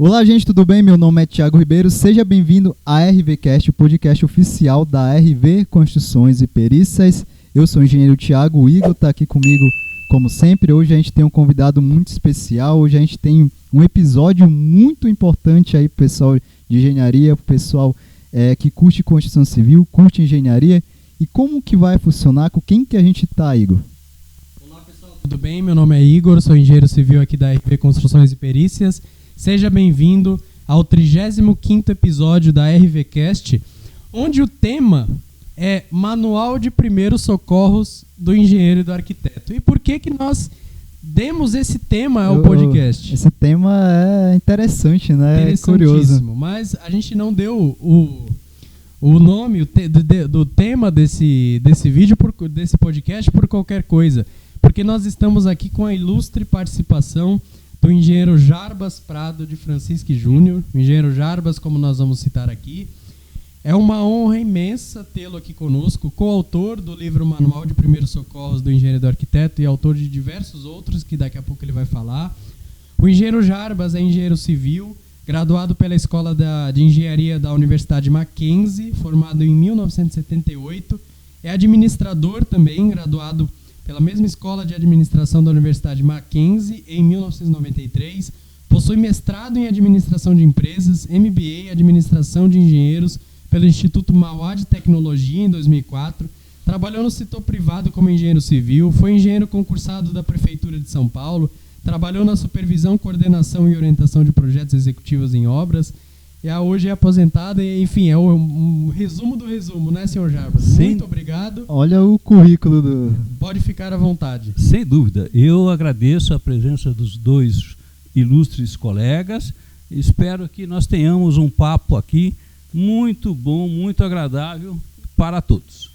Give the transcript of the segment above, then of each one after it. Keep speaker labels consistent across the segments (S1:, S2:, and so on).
S1: Olá, gente, tudo bem? Meu nome é Thiago Ribeiro. Seja bem-vindo à RVcast, o podcast oficial da RV Construções e Perícias. Eu sou o engenheiro Thiago, o Igor está aqui comigo como sempre. Hoje a gente tem um convidado muito especial. Hoje a gente tem um episódio muito importante aí pro pessoal de engenharia, pro pessoal que curte construção civil, curte engenharia. E como que vai funcionar? Com quem que a gente tá, Igor?
S2: Olá, pessoal, tudo bem? Meu nome é Igor, sou engenheiro civil aqui da RV Construções e Perícias. Seja bem-vindo ao 35º episódio da RVcast, onde o tema é Manual de Primeiros Socorros do Engenheiro e do Arquiteto. E por que nós demos esse tema ao podcast?
S1: Esse tema é interessante, né? É curioso.
S2: Mas a gente não deu o nome do tema desse vídeo, desse podcast, por qualquer coisa. Porque nós estamos aqui com a ilustre participação do engenheiro Jarbas Prado de Francisque Júnior. O engenheiro Jarbas, como nós vamos citar aqui, é uma honra imensa tê-lo aqui conosco, coautor do livro Manual de Primeiros Socorros do Engenheiro e do Arquiteto e autor de diversos outros que daqui a pouco ele vai falar. O engenheiro Jarbas é engenheiro civil, graduado pela Escola de Engenharia da Universidade Mackenzie, formado em 1978. É administrador também, graduado pela mesma Escola de Administração da Universidade Mackenzie, em 1993, possui mestrado em Administração de Empresas, MBA em Administração de Engenheiros pelo Instituto Mauá de Tecnologia, em 2004, trabalhou no setor privado como engenheiro civil, foi engenheiro concursado da Prefeitura de São Paulo, trabalhou na supervisão, coordenação e orientação de projetos executivos em obras, e hoje é aposentado, e, enfim, é um resumo do resumo, né, senhor Jarbas? Muito obrigado.
S1: Olha o currículo do...
S2: Pode ficar à vontade.
S3: Sem dúvida. Eu agradeço a presença dos dois ilustres colegas. Espero que nós tenhamos um papo aqui muito bom, muito agradável para todos.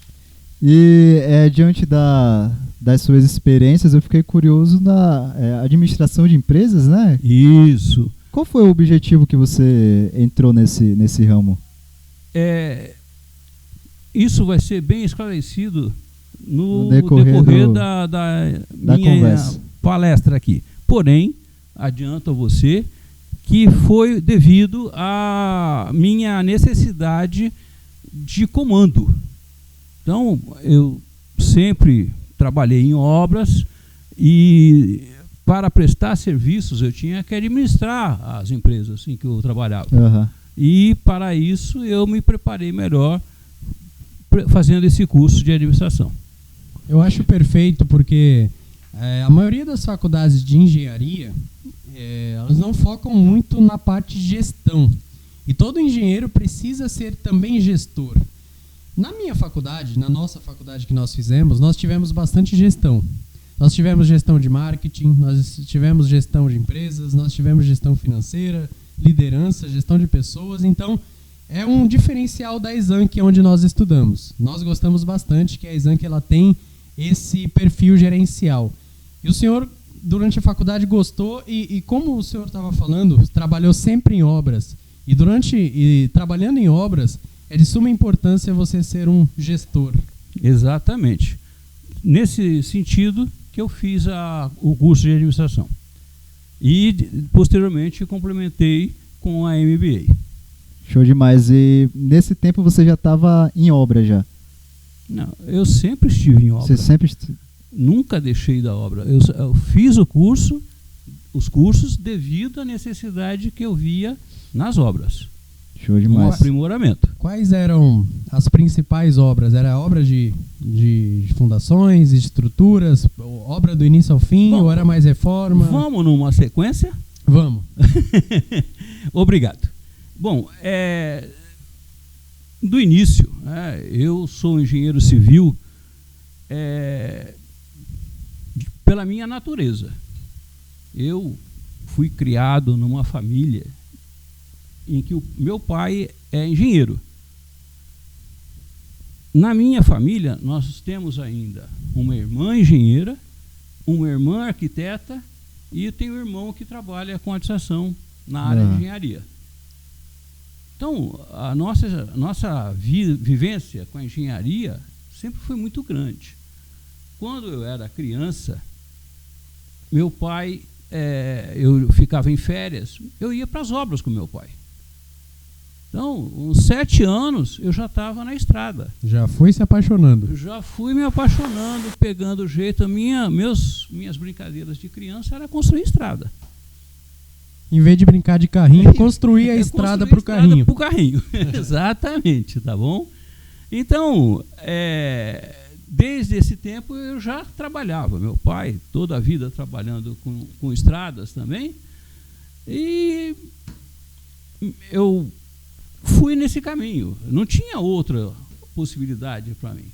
S1: E diante das suas experiências, eu fiquei curioso na administração de empresas, né?
S3: Isso.
S1: Qual foi o objetivo que você entrou nesse ramo?
S3: Isso vai ser bem esclarecido no decorrer da minha conversa, palestra aqui. Porém, adianto a você que foi devido à minha necessidade de comando. Então, eu sempre trabalhei em obras e, para prestar serviços, eu tinha que administrar as empresas em que eu trabalhava.
S1: Uhum.
S3: E, para isso, eu me preparei melhor fazendo esse curso de administração.
S2: Eu acho perfeito, porque a maioria das faculdades de engenharia, elas não focam muito na parte de gestão. E todo engenheiro precisa ser também gestor. Na minha faculdade, na nossa faculdade que nós fizemos, nós tivemos bastante gestão. Nós tivemos gestão de marketing, nós tivemos gestão de empresas, nós tivemos gestão financeira, liderança, gestão de pessoas. Então, é um diferencial da Exanc, onde nós estudamos. Nós gostamos bastante que a Exanc ela tem esse perfil gerencial. E o senhor, durante a faculdade, gostou e como o senhor estava falando, trabalhou sempre em obras. E trabalhando em obras, é de suma importância você ser um gestor.
S3: Exatamente. Nesse sentido que eu fiz o curso de administração. E, posteriormente, complementei com a MBA.
S1: Show demais. E nesse tempo você já estava em obra já?
S3: Não, eu sempre estive em obra.
S1: Você sempre...
S3: Nunca deixei da obra. Eu fiz os cursos devido à necessidade que eu via nas obras.
S1: Show demais.
S3: Um aprimoramento.
S2: Quais eram as principais obras? Era a obra de fundações, estruturas, obra do início ao fim, ou era mais reforma?
S3: Vamos numa sequência?
S2: Vamos.
S3: Obrigado. Bom, do início, eu sou engenheiro civil pela minha natureza. Eu fui criado numa família em que o meu pai é engenheiro. Na minha família, nós temos ainda uma irmã engenheira, uma irmã arquiteta e tem um irmão que trabalha com administração na área de engenharia. Então, a nossa vivência com a engenharia sempre foi muito grande. Quando eu era criança, meu pai eu ficava em férias, eu ia para as obras com meu pai. Então, uns 7 anos, eu já estava na estrada.
S2: Já foi se apaixonando?
S3: Já fui me apaixonando, pegando o jeito. Minhas brincadeiras de criança era construir estrada.
S2: Em vez de brincar de carrinho, construir a estrada para o carrinho.
S3: Para o carrinho, exatamente, tá bom? Então, desde esse tempo eu já trabalhava. Meu pai, toda a vida trabalhando com estradas também. E eu fui nesse caminho. Não tinha outra possibilidade para mim.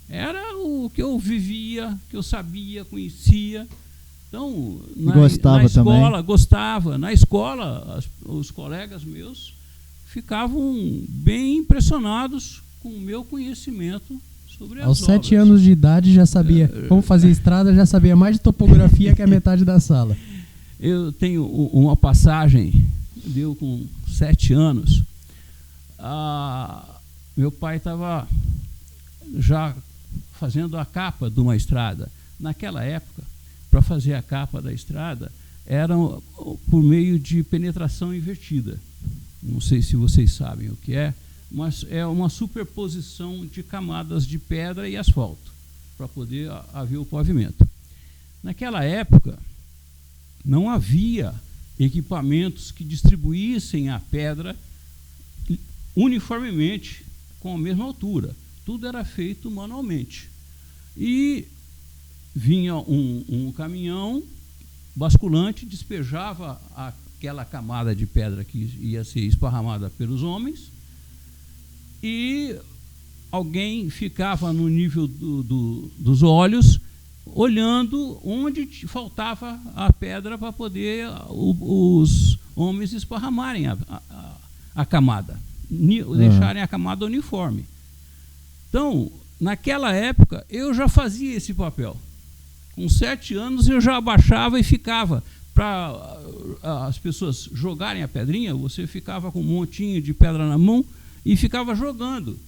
S3: Era o que eu vivia, que eu sabia, conhecia. Então, na escola, também. Gostava. Na escola, os colegas meus ficavam bem impressionados com o meu conhecimento sobre as obras.
S2: Aos 7 anos de idade já sabia como fazer estrada, já sabia mais de topografia que a metade da sala.
S3: Eu tenho uma passagem, deu com 7 anos. Meu pai estava já fazendo a capa de uma estrada. Naquela época, para fazer a capa da estrada, era por meio de penetração invertida. Não sei se vocês sabem o que é, mas é uma superposição de camadas de pedra e asfalto, para poder haver o pavimento. Naquela época, não havia equipamentos que distribuíssem a pedra uniformemente com a mesma altura. Tudo era feito manualmente. E vinha um caminhão basculante, despejava aquela camada de pedra que ia ser esparramada pelos homens, e alguém ficava no nível dos olhos, olhando onde faltava a pedra para poder os homens esparramarem a camada, deixarem a camada uniforme. Então, naquela época, eu já fazia esse papel. Com 7 anos, eu já abaixava e ficava. Para as pessoas jogarem a pedrinha, você ficava com um montinho de pedra na mão e ficava jogando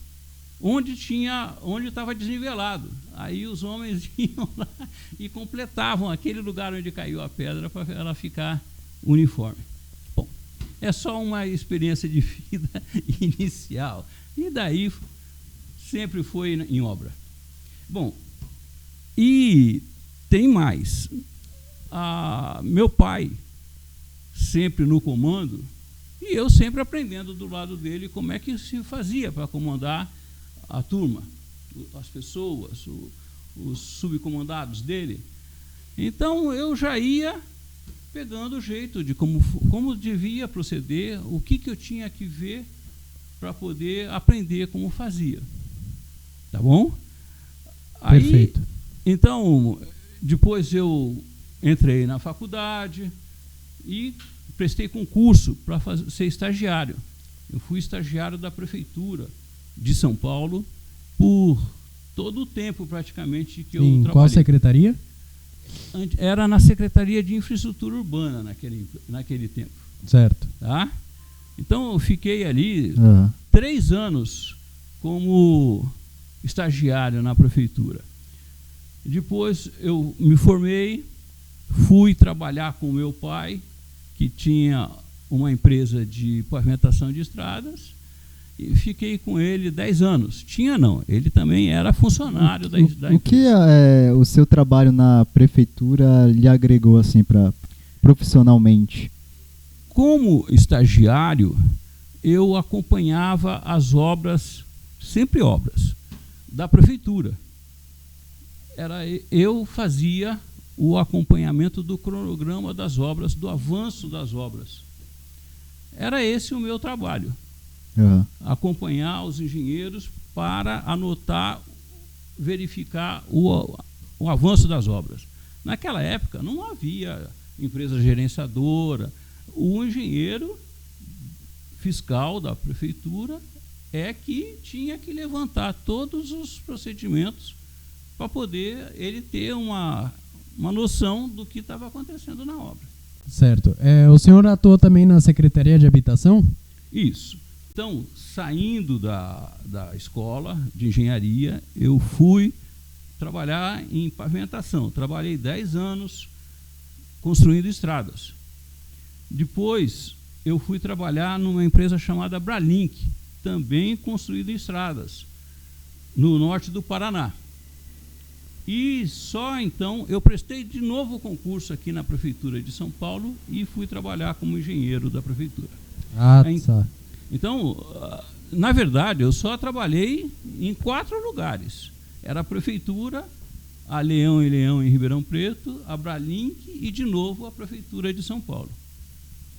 S3: onde estava desnivelado. Aí os homens iam lá e completavam aquele lugar onde caiu a pedra para ela ficar uniforme. Bom, é só uma experiência de vida inicial. E daí sempre foi em obra. Bom, e tem mais. Meu pai sempre no comando e eu sempre aprendendo do lado dele como é que se fazia para comandar a turma, as pessoas, os subcomandados dele. Então eu já ia pegando o jeito de como devia proceder, o que eu tinha que ver para poder aprender como fazia. Tá bom?
S2: Perfeito.
S3: Aí, então, depois eu entrei na faculdade e prestei concurso para ser estagiário. Eu fui estagiário da Prefeitura de São Paulo por todo o tempo, praticamente, que eu trabalhei.
S2: Em qual secretaria?
S3: Era na Secretaria de Infraestrutura Urbana, naquele tempo.
S2: Certo.
S3: Tá? Então, eu fiquei ali 3 anos como estagiário na Prefeitura. Depois, eu me formei, fui trabalhar com o meu pai, que tinha uma empresa de pavimentação de estradas, e fiquei com ele 10 anos. Tinha não, ele também era funcionário da empresa.
S1: O que o seu trabalho na prefeitura lhe agregou assim profissionalmente?
S3: Como estagiário, eu acompanhava as obras, sempre obras, da prefeitura. Eu fazia o acompanhamento do cronograma das obras, do avanço das obras. Era esse o meu trabalho. Acompanhar os engenheiros para anotar, verificar o avanço das obras. Naquela época não havia empresa gerenciadora. O engenheiro fiscal da prefeitura é que tinha que levantar todos os procedimentos para poder ele ter uma noção do que estava acontecendo na obra.
S2: Certo. O senhor atuou também na Secretaria de Habitação?
S3: Isso. Então, saindo da escola de engenharia, eu fui trabalhar em pavimentação. Trabalhei 10 anos construindo estradas. Depois, eu fui trabalhar numa empresa chamada Bralink, também construindo estradas, no norte do Paraná. E só então eu prestei de novo o concurso aqui na Prefeitura de São Paulo e fui trabalhar como engenheiro da Prefeitura. Então, na verdade, eu só trabalhei em 4 lugares. Era a Prefeitura, a Leão e Leão em Ribeirão Preto, a Bralink e, de novo, a Prefeitura de São Paulo.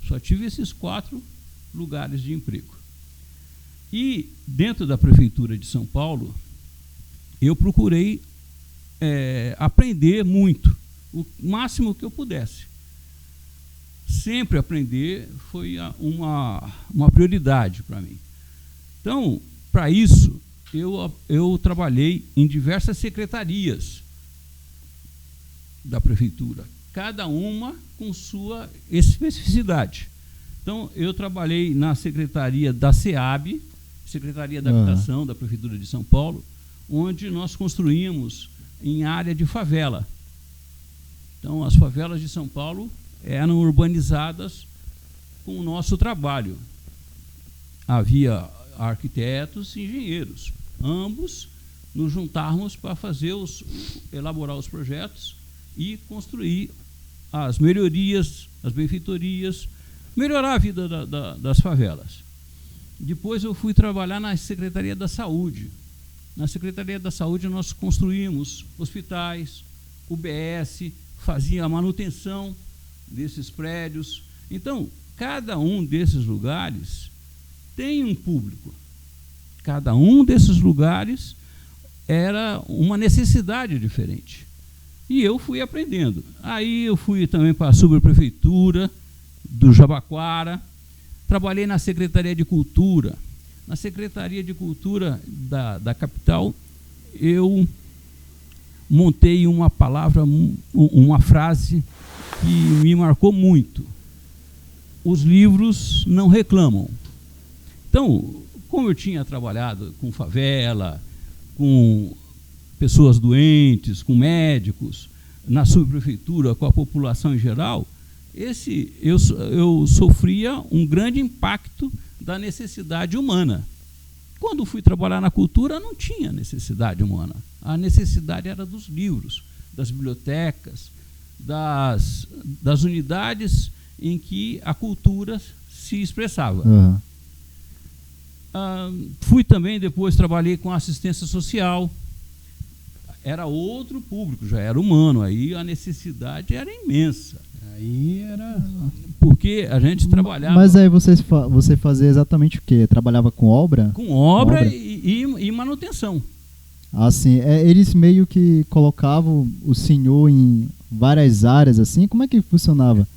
S3: Só tive esses 4 lugares de emprego. E, dentro da Prefeitura de São Paulo, eu procurei aprender muito, o máximo que eu pudesse. Sempre aprender foi uma prioridade para mim. Então, para isso, eu trabalhei em diversas secretarias da Prefeitura, cada uma com sua especificidade. Então, eu trabalhei na secretaria da SEAB, Secretaria da Habitação da Prefeitura de São Paulo, onde nós construímos em área de favela. Então, as favelas de São Paulo eram urbanizadas com o nosso trabalho. Havia arquitetos e engenheiros, ambos nos juntarmos para elaborar os projetos e construir as melhorias, as benfeitorias, melhorar a vida das favelas. Depois eu fui trabalhar na Secretaria da Saúde. Na Secretaria da Saúde nós construímos hospitais, UBS, fazia a manutenção desses prédios. Então, cada um desses lugares tem um público. Cada um desses lugares era uma necessidade diferente. E eu fui aprendendo. Aí eu fui também para a subprefeitura do Jabaquara, trabalhei na Secretaria de Cultura. Na Secretaria de Cultura da capital, eu montei uma palavra, uma frase que me marcou muito. Os livros não reclamam. Então, como eu tinha trabalhado com favela, com pessoas doentes, com médicos, na subprefeitura, com a população em geral, eu sofria um grande impacto da necessidade humana. Quando fui trabalhar na cultura, não tinha necessidade humana. A necessidade era dos livros, das bibliotecas, das unidades em que a cultura se expressava. Fui também, depois trabalhei com assistência social. Era outro público, já era humano, aí a necessidade era imensa. Aí era... Porque a gente trabalhava...
S1: Mas aí você fazia exatamente o quê? Trabalhava com obra?
S3: Com obra. E manutenção.
S1: Assim, eles meio que colocavam o senhor em várias áreas, assim? Como é que funcionava?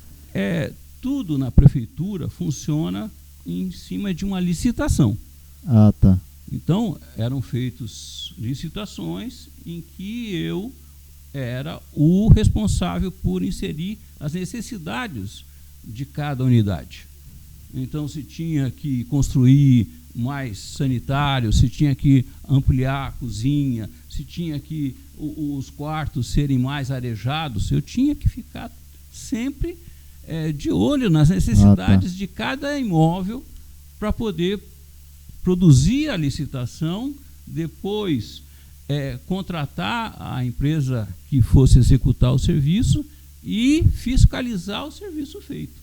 S3: Tudo na prefeitura funciona em cima de uma licitação.
S1: Ah, tá.
S3: Então, eram feitas licitações em que eu era o responsável por inserir as necessidades de cada unidade. Então, se tinha que construir mais sanitário, se tinha que ampliar a cozinha, se tinha que os quartos serem mais arejados, eu tinha que ficar sempre de olho nas necessidades de cada imóvel para poder produzir a licitação, depois contratar a empresa que fosse executar o serviço e fiscalizar o serviço feito,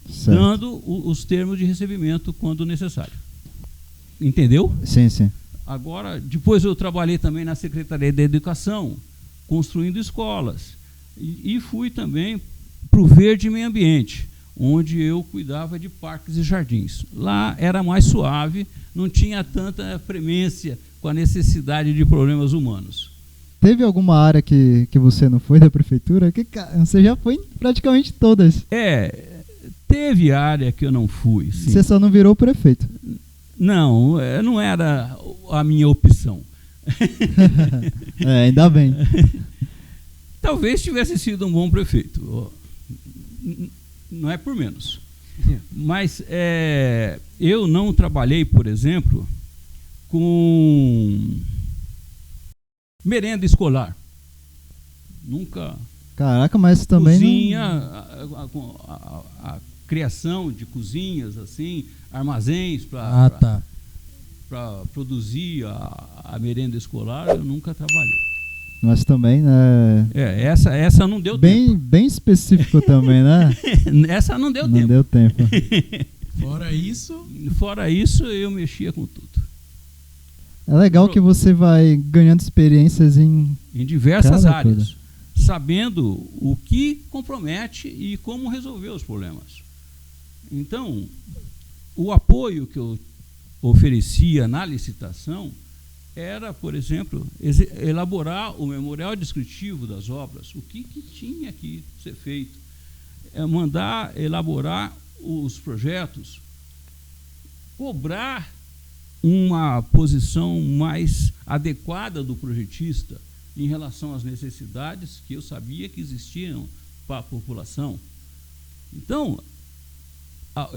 S3: certo, dando os termos de recebimento quando necessário. Entendeu?
S1: Sim, sim.
S3: Agora, depois eu trabalhei também na Secretaria da Educação, construindo escolas, e fui também para o Verde e Meio Ambiente, onde eu cuidava de parques e jardins. Lá era mais suave, não tinha tanta premência com a necessidade de problemas humanos.
S1: Teve alguma área que você não foi da prefeitura? Você já foi em praticamente todas.
S3: Teve área que eu não fui. Sim.
S1: Você só não virou prefeito?
S3: Não, não era a minha opção.
S1: Ainda bem.
S3: Talvez tivesse sido um bom prefeito. Não é por menos. Mas eu não trabalhei, por exemplo, com merenda escolar. Nunca
S1: Caraca, mas também
S3: cozinha, a criação de cozinhas, assim, armazéns para produzir a merenda escolar, eu nunca trabalhei.
S1: Mas também, né?
S3: Essa não deu tempo.
S1: Bem específico também, né?
S3: Essa não deu tempo.
S1: Não deu tempo.
S3: Fora isso, eu mexia com tudo.
S1: É legal que você vai ganhando experiências em
S3: diversas áreas, sabendo o que compromete e como resolver os problemas. Então, o apoio que eu oferecia na licitação era, por exemplo, elaborar o memorial descritivo das obras, o que tinha que ser feito, mandar elaborar os projetos, cobrar uma posição mais adequada do projetista em relação às necessidades que eu sabia que existiam para a população. Então,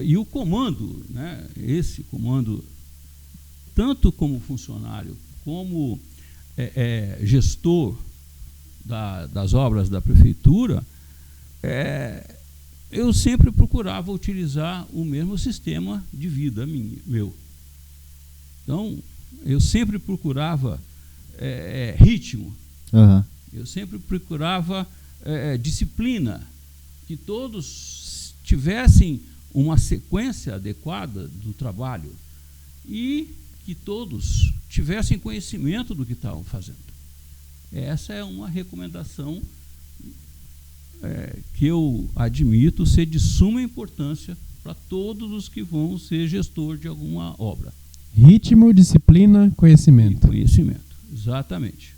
S3: e o comando, né, esse comando, tanto como funcionário, como gestor das obras da prefeitura, eu sempre procurava utilizar o mesmo sistema de vida meu. Então, eu sempre procurava ritmo, eu sempre procurava disciplina, que todos tivessem uma sequência adequada do trabalho e que todos tivessem conhecimento do que estavam fazendo. Essa é uma recomendação que eu admito ser de suma importância para todos os que vão ser gestor de alguma obra.
S2: Ritmo, disciplina, conhecimento.
S3: E conhecimento, exatamente.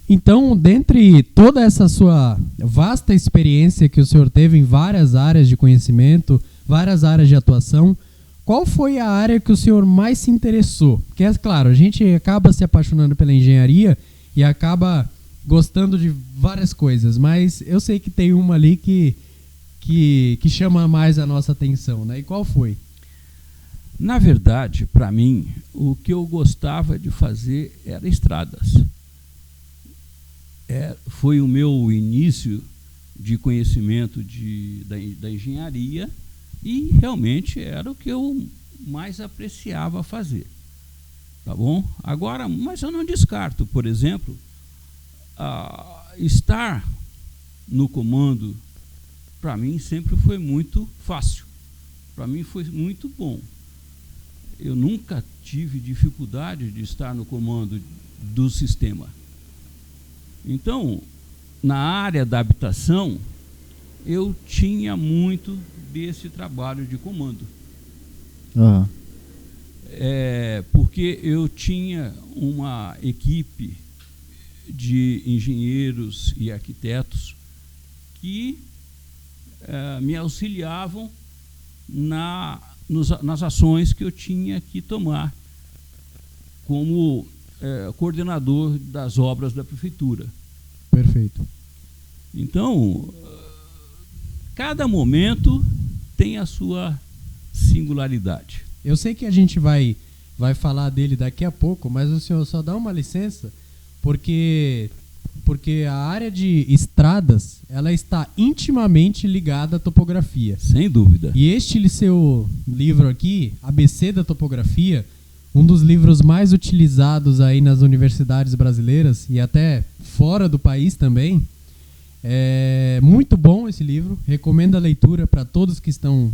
S2: Então, dentre toda essa sua vasta experiência que o senhor teve em várias áreas de conhecimento, várias áreas de atuação, qual foi a área que o senhor mais se interessou? Porque, é claro, a gente acaba se apaixonando pela engenharia e acaba gostando de várias coisas, mas eu sei que tem uma ali que chama mais a nossa atenção, né? E qual foi?
S3: Na verdade, para mim, o que eu gostava de fazer era estradas. Foi o meu início de conhecimento da engenharia e realmente era o que eu mais apreciava fazer. Tá bom? Agora, mas eu não descarto, por exemplo, estar no comando, para mim sempre foi muito fácil. Para mim foi muito bom. Eu nunca tive dificuldade de estar no comando do sistema. Então, na área da habitação, eu tinha muito desse trabalho de comando. Porque eu tinha uma equipe de engenheiros e arquitetos que me auxiliavam nas ações que eu tinha que tomar como coordenador das obras da prefeitura.
S2: Perfeito.
S3: Então, cada momento tem a sua singularidade.
S2: Eu sei que a gente vai falar dele daqui a pouco, mas o senhor só dá uma licença, porque a área de estradas, ela está intimamente ligada à topografia.
S3: Sem dúvida.
S2: E este seu livro aqui, ABC da Topografia, um dos livros mais utilizados aí nas universidades brasileiras e até fora do país também. É muito bom esse livro, recomendo a leitura para todos que estão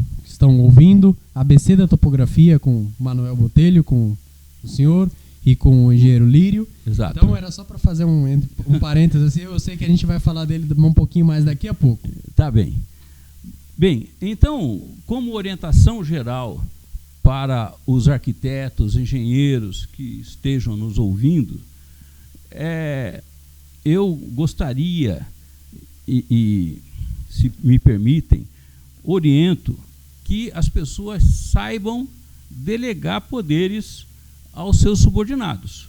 S2: ouvindo. ABC da Topografia, com Manuel Botelho, com o senhor e com o engenheiro Lírio.
S3: Exato.
S2: Então era só para fazer um parênteses assim, eu sei que a gente vai falar dele um pouquinho mais daqui a pouco.
S3: Tá bem. Bem, então, como orientação geral para os arquitetos, engenheiros que estejam nos ouvindo, eu gostaria, e se me permitem, oriento que as pessoas saibam delegar poderes aos seus subordinados,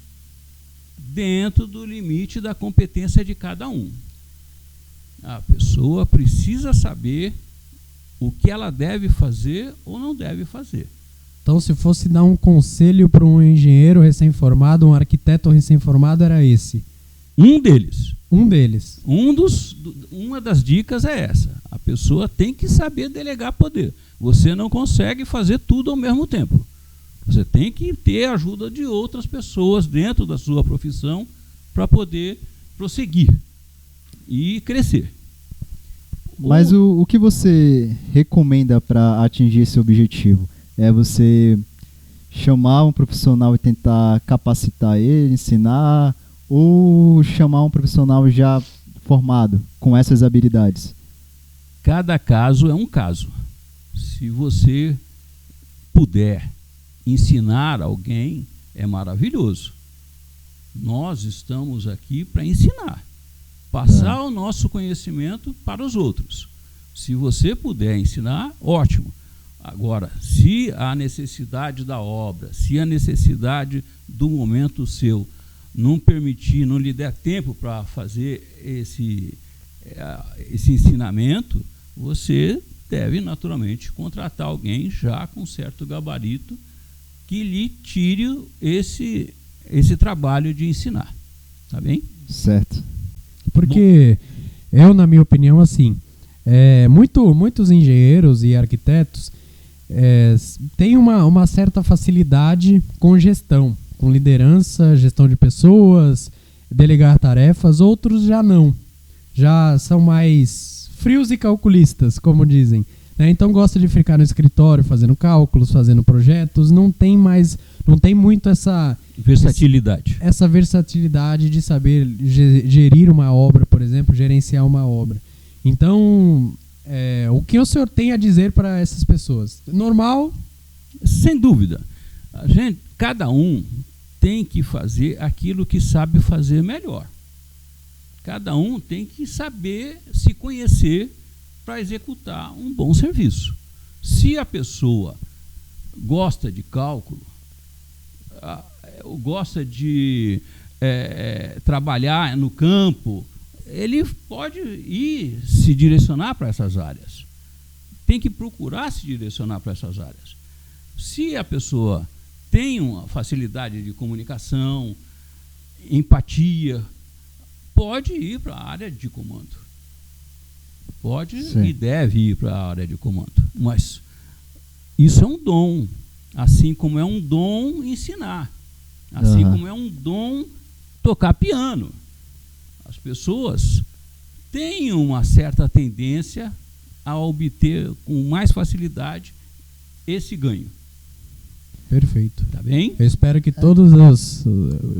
S3: dentro do limite da competência de cada um. A pessoa precisa saber o que ela deve fazer ou não deve fazer.
S2: Então, se fosse dar um conselho para um engenheiro recém-formado, um arquiteto recém-formado, era esse?
S3: Um deles.
S2: Um deles.
S3: Uma das dicas é essa. A pessoa tem que saber delegar poder. Você não consegue fazer tudo ao mesmo tempo. Você tem que ter a ajuda de outras pessoas dentro da sua profissão para poder prosseguir e crescer.
S1: Mas o que você recomenda para atingir esse objetivo? É você chamar um profissional e tentar capacitar ele, ensinar, ou chamar um profissional já formado com essas habilidades?
S3: Cada caso é um caso. Se você puder ensinar alguém, é maravilhoso. Nós estamos aqui para ensinar, passar o nosso conhecimento para os outros. Se você puder ensinar, ótimo. Agora, se a necessidade da obra, se a necessidade do momento seu não permitir, não lhe der tempo para fazer esse ensinamento, você deve naturalmente contratar alguém já com certo gabarito que lhe tire esse trabalho de ensinar. Tá bem?
S1: Certo.
S2: Porque na minha opinião, assim, muitos engenheiros e arquitetos têm uma certa facilidade com gestão, com liderança, gestão de pessoas, delegar tarefas. Outros já não. Já são mais frios e calculistas, como dizem. Então gosta de ficar no escritório fazendo cálculos, fazendo projetos. Não tem muito essa
S3: versatilidade.
S2: Essa versatilidade de saber gerir uma obra, por exemplo, gerenciar uma obra. Então, o que o senhor tem a dizer para essas pessoas? Normal?
S3: Sem dúvida. Cada um tem que fazer aquilo que sabe fazer melhor. Cada um tem que saber se conhecer para executar um bom serviço. Se a pessoa gosta de cálculo, gosta de trabalhar no campo, ele pode ir se direcionar para essas áreas. Tem que procurar se direcionar para essas áreas. Se a pessoa tem uma facilidade de comunicação, empatia, pode ir para a área de comando. Pode
S1: Sim.
S3: E deve ir para a área de comando. Mas isso é um dom. Assim como é um dom ensinar. Assim como é um dom tocar piano. As pessoas têm uma certa tendência a obter com mais facilidade esse ganho.
S2: Perfeito.
S3: Tá bem?
S2: Eu espero que todos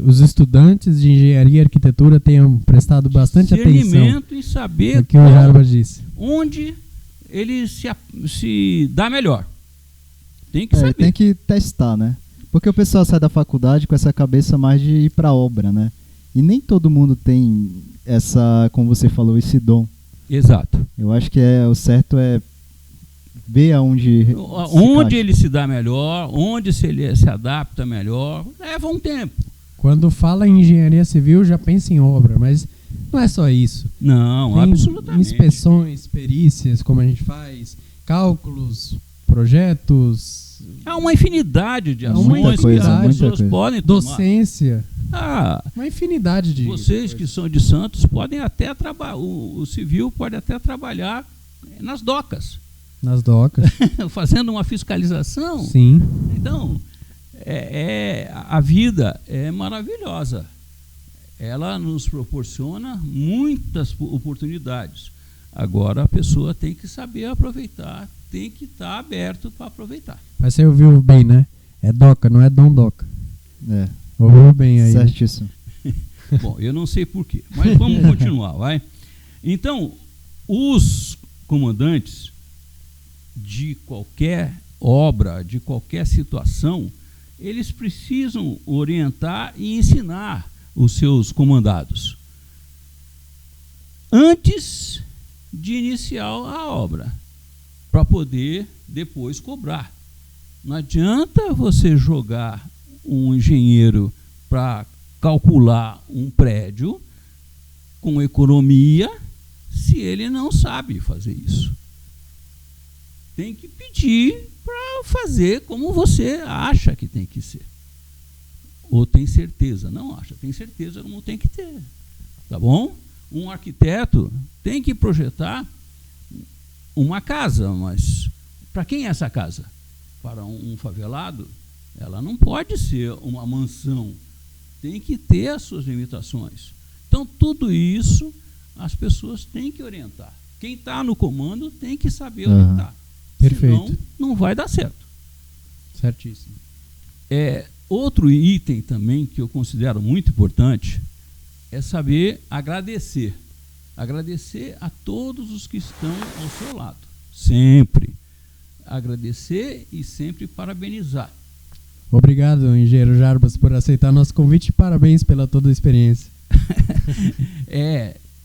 S2: os estudantes de engenharia e arquitetura tenham prestado bastante atenção
S3: Em saber
S2: no que o Jarbas disse.
S3: Onde ele se dá melhor. Tem que saber.
S1: Tem que testar, né? Porque o pessoal sai da faculdade com essa cabeça mais de ir para a obra, né? E nem todo mundo tem como você falou, esse dom.
S3: Exato.
S1: Eu acho que o certo é ver aonde
S3: ele se dá melhor, onde ele se adapta melhor, leva um tempo.
S2: Quando fala em engenharia civil, já pensa em obra, mas não é só isso.
S3: Não,
S2: tem
S3: absolutamente.
S2: Inspeções, perícias, como a gente faz, cálculos, projetos.
S3: Há uma infinidade de ações
S1: muita coisa,
S3: que as
S1: muita
S3: pessoas
S1: coisa.
S3: podem tomar.
S2: Docência. Uma infinidade de
S3: Vocês que são de Santos podem até trabalhar, o civil pode até trabalhar nas docas.
S2: Nas docas.
S3: Fazendo uma fiscalização.
S2: Sim.
S3: Então, a vida é maravilhosa. Ela nos proporciona muitas oportunidades. Agora a pessoa tem que saber aproveitar, tem que estar aberto para aproveitar.
S2: Mas você ouviu bem, né? É doca, não é dondoca. Ouviu bem aí.
S1: Certíssimo.
S3: Bom, eu não sei porquê, mas vamos continuar, vai. Então, os comandantes de qualquer obra, de qualquer situação, eles precisam orientar e ensinar os seus comandados antes de iniciar a obra, para poder depois cobrar. Não adianta você jogar um engenheiro para calcular um prédio com economia se ele não sabe fazer isso. Tem que pedir para fazer como você acha que tem que ser. Ou tem certeza, não acha, tem certeza como tem que ter. Tá bom? Um arquiteto tem que projetar uma casa, mas para quem é essa casa? Para um favelado, ela não pode ser uma mansão. Tem que ter as suas limitações. Então, tudo isso as pessoas têm que orientar. Quem está no comando tem que saber orientar.
S2: Perfeito.
S3: Senão, não vai dar certo.
S2: Certíssimo.
S3: Outro item também que eu considero muito importante é saber agradecer. Agradecer a todos os que estão ao seu lado. Sempre. Agradecer e sempre parabenizar.
S2: Obrigado, engenheiro Jarbas, por aceitar nosso convite e parabéns pela toda a experiência.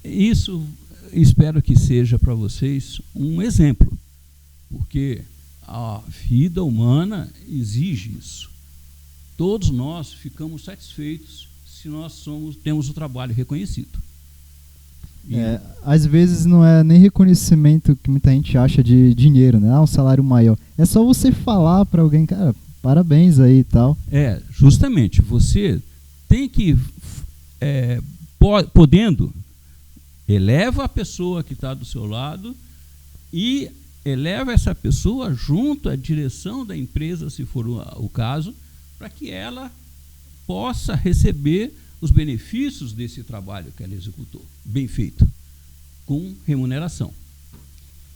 S3: Isso espero que seja para vocês um exemplo, porque a vida humana exige isso. Todos nós ficamos satisfeitos se nós temos o trabalho reconhecido.
S1: Às vezes não é nem reconhecimento que muita gente acha de dinheiro, né? Um salário maior. É só você falar para alguém, cara, parabéns aí e tal.
S3: Justamente, você tem que, podendo, eleva a pessoa que está do seu lado e eleva essa pessoa junto à direção da empresa, se for o caso, para que ela possa receber os benefícios desse trabalho que ela executou, bem feito, com remuneração.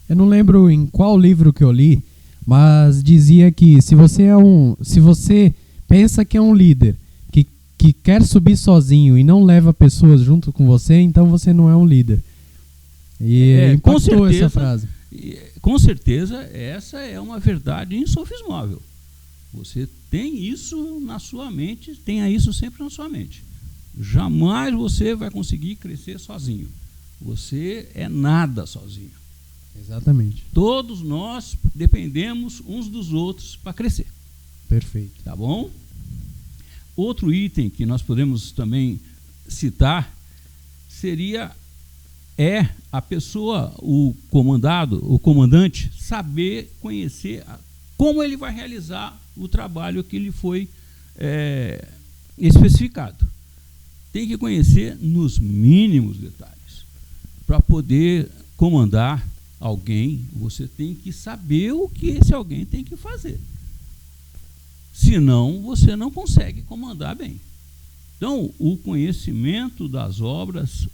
S2: Eu não lembro em qual livro que eu li, mas dizia que se você pensa que é um líder, que quer subir sozinho e não leva pessoas junto com você, então você não é um líder. E impactou essa frase.
S3: Com certeza, essa é uma verdade insofismável. Você tem isso na sua mente, tenha isso sempre na sua mente. Jamais você vai conseguir crescer sozinho. Você é nada sozinho.
S2: Exatamente.
S3: Todos nós dependemos uns dos outros para crescer.
S2: Perfeito.
S3: Tá bom? Outro item que nós podemos também citar seria a pessoa, o comandante, saber conhecer como ele vai realizar o trabalho que lhe foi especificado. Tem que conhecer nos mínimos detalhes. Para poder comandar alguém, você tem que saber o que esse alguém tem que fazer. Senão, você não consegue comandar bem. Então, o conhecimento das obras,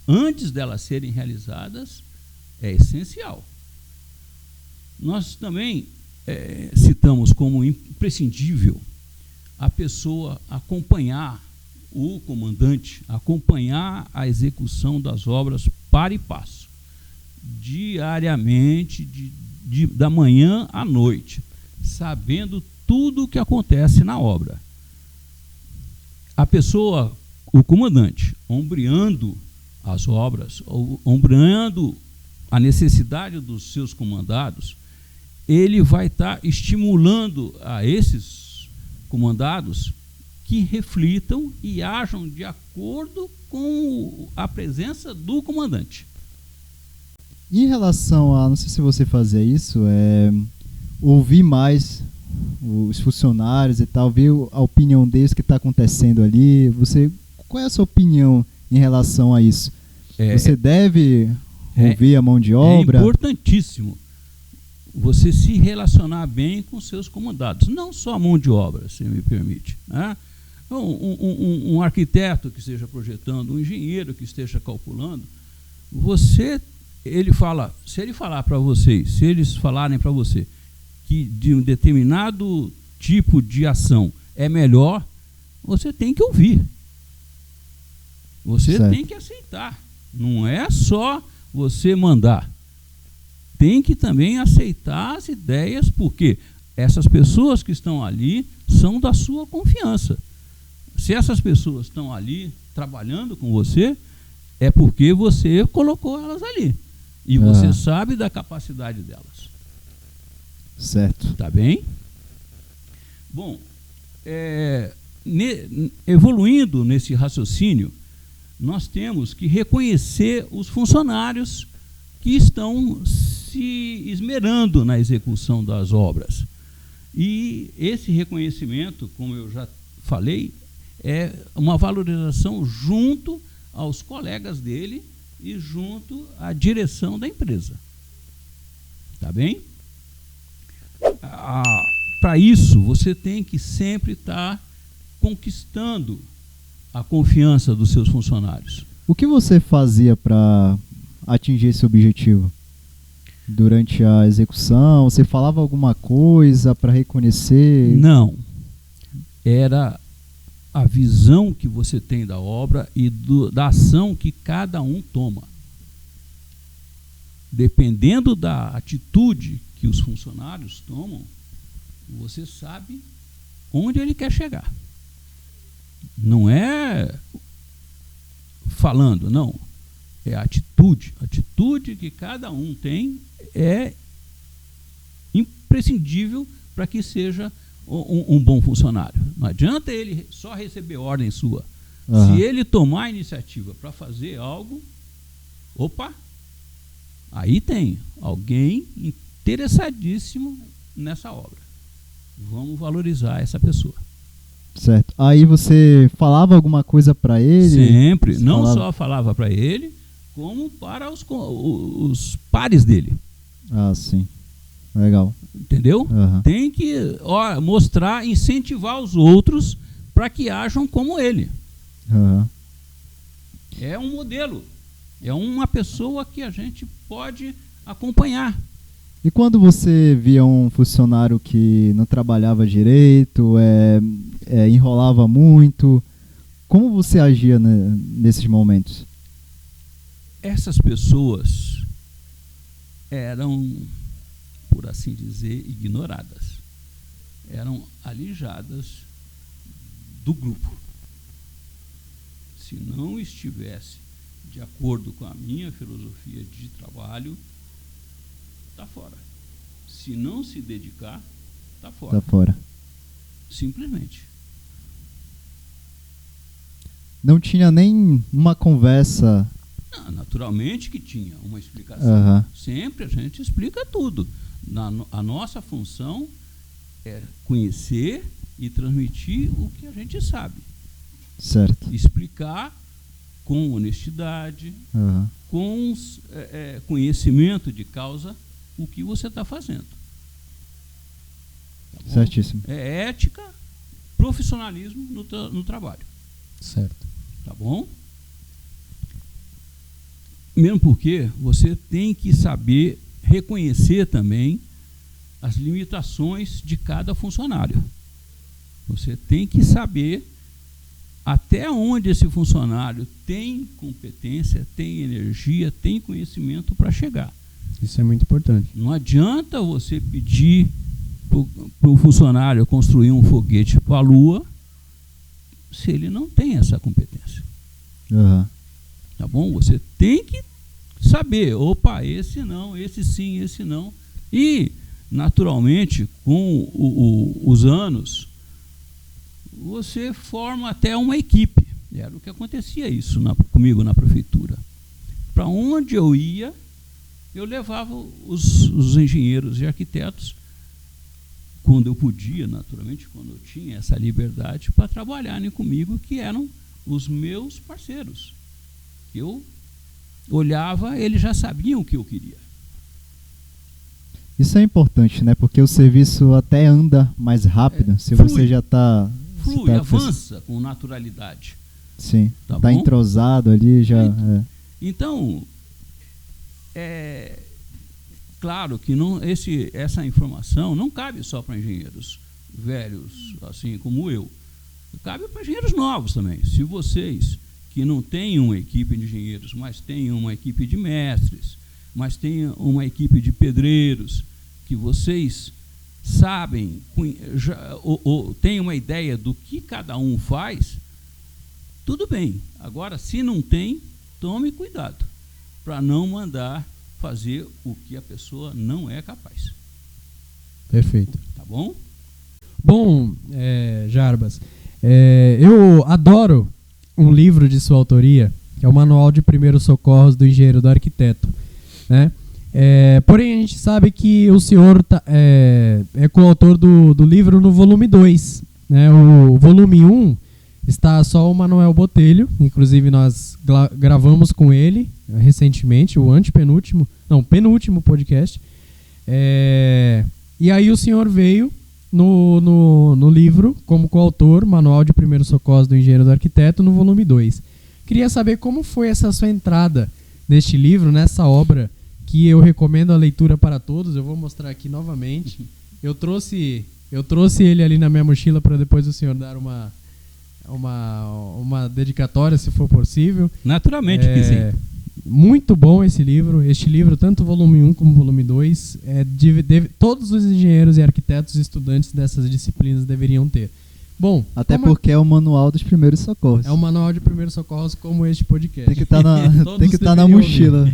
S3: antes delas serem realizadas, é essencial. Nós também citamos como imprescindível a pessoa acompanhar o comandante, acompanhar a execução das obras para e passo, diariamente, da manhã à noite, sabendo tudo o que acontece na obra. A pessoa, o comandante, ombreando as obras, ombreando a necessidade dos seus comandados, ele vai estar estimulando a esses comandados que reflitam e ajam de acordo com a presença do comandante.
S1: Em relação a, não sei se você fazia isso, ouvir mais os funcionários e tal, ver a opinião deles que está acontecendo ali. Qual é a sua opinião em relação a isso? Você deve ouvir a mão de obra?
S3: É importantíssimo você se relacionar bem com seus comandados, não só a mão de obra, se me permite, né? Um arquiteto que esteja projetando, um engenheiro que esteja calculando, se ele falar para vocês, se eles falarem para você que de um determinado tipo de ação é melhor, você tem que ouvir. Você tem que aceitar. Não é só você mandar. Tem que também aceitar as ideias, porque essas pessoas que estão ali são da sua confiança. Se essas pessoas estão ali trabalhando com você, é porque você colocou elas ali. E você sabe da capacidade delas.
S1: Certo.
S3: Tá bem? Bom, evoluindo nesse raciocínio, nós temos que reconhecer os funcionários que estão se esmerando na execução das obras. E esse reconhecimento, como eu já falei, é uma valorização junto aos colegas dele e junto à direção da empresa. Tá bem? Para isso, você tem que sempre estar conquistando a confiança dos seus funcionários.
S1: O que você fazia para atingir esse objetivo? Durante a execução, você falava alguma coisa para reconhecer?
S3: Não. Era a visão que você tem da obra e da ação que cada um toma. Dependendo da atitude que os funcionários tomam, você sabe onde ele quer chegar. Não é falando, não. É a atitude. A atitude que cada um tem é imprescindível para que seja um bom funcionário. Não adianta ele só receber ordem sua. Se ele tomar a iniciativa para fazer algo, aí tem alguém interessadíssimo nessa obra. Vamos valorizar essa pessoa.
S1: Certo. Aí você falava alguma coisa para ele?
S3: Sempre. Não só falava para ele, como para os pares dele.
S1: Ah, sim. Legal.
S3: Entendeu? Tem que mostrar, incentivar os outros para que ajam como ele. É um modelo. É uma pessoa que a gente pode acompanhar.
S1: E quando você via um funcionário que não trabalhava direito, enrolava muito, como você agia nesses momentos?
S3: Essas pessoas eram, por assim dizer, ignoradas. Eram alijadas do grupo. Se não estivesse de acordo com a minha filosofia de trabalho, está fora. Se não se dedicar, está fora.
S1: Está fora.
S3: Simplesmente.
S1: Não tinha nem uma conversa.
S3: Não, naturalmente que tinha uma explicação. Sempre a gente explica tudo. A nossa função é conhecer e transmitir o que a gente sabe.
S1: Certo.
S3: Explicar com honestidade, com conhecimento de causa, o que você está fazendo. Tá bom?
S1: Certíssimo.
S3: É ética, profissionalismo no trabalho.
S2: Certo.
S3: Tá bom? Mesmo porque você tem que saber reconhecer também as limitações de cada funcionário. Você tem que saber até onde esse funcionário tem competência, tem energia, tem conhecimento para chegar.
S2: Isso é muito importante.
S3: Não adianta você pedir para o funcionário construir um foguete para a Lua se ele não tem essa competência. Tá bom? Você tem que saber, esse não, esse sim, esse não. E, naturalmente, com os anos, você forma até uma equipe. Era o que acontecia isso comigo na prefeitura. Para onde eu ia, eu levava os engenheiros e arquitetos, quando eu podia, naturalmente, quando eu tinha essa liberdade, para trabalharem comigo, que eram os meus parceiros. Eu olhava, eles já sabiam o que eu queria.
S1: Isso é importante, né? Porque o serviço até anda mais rápido, se
S3: flui,
S1: você já está...
S3: Flui, avança com naturalidade.
S1: Sim, está entrosado ali, já...
S3: Então, claro que essa informação não cabe só para engenheiros velhos, assim como eu. Cabe para engenheiros novos também. Se vocês que não têm uma equipe de engenheiros, mas têm uma equipe de mestres, mas têm uma equipe de pedreiros, que vocês sabem, ou têm uma ideia do que cada um faz, tudo bem. Agora, se não tem, tome cuidado para não mandar fazer o que a pessoa não é capaz.
S2: Perfeito.
S3: Tá bom?
S2: Bom, Jarbas, eu adoro um livro de sua autoria, que é o Manual de Primeiros Socorros do Engenheiro do Arquiteto, né? Porém, a gente sabe que o senhor é coautor do livro no volume 2. Né? O volume 1, está só o Manuel Botelho. Inclusive nós gravamos com ele recentemente, o penúltimo podcast. E aí o senhor veio no livro como coautor, Manual de Primeiros Socorros do Engenheiro do Arquiteto, no volume 2. Queria saber como foi essa sua entrada neste livro, nessa obra que eu recomendo a leitura para todos. Eu vou mostrar aqui novamente. Eu trouxe ele ali na minha mochila para depois o senhor dar uma dedicatória, se for possível.
S3: Naturalmente que sim.
S2: Muito bom esse livro. Este livro, tanto o volume 1 como o volume 2, todos os engenheiros e arquitetos e estudantes dessas disciplinas deveriam ter. Bom,
S1: até porque é o manual dos primeiros socorros.
S2: É o manual de primeiros socorros, como este podcast.
S1: Tem que estar na mochila.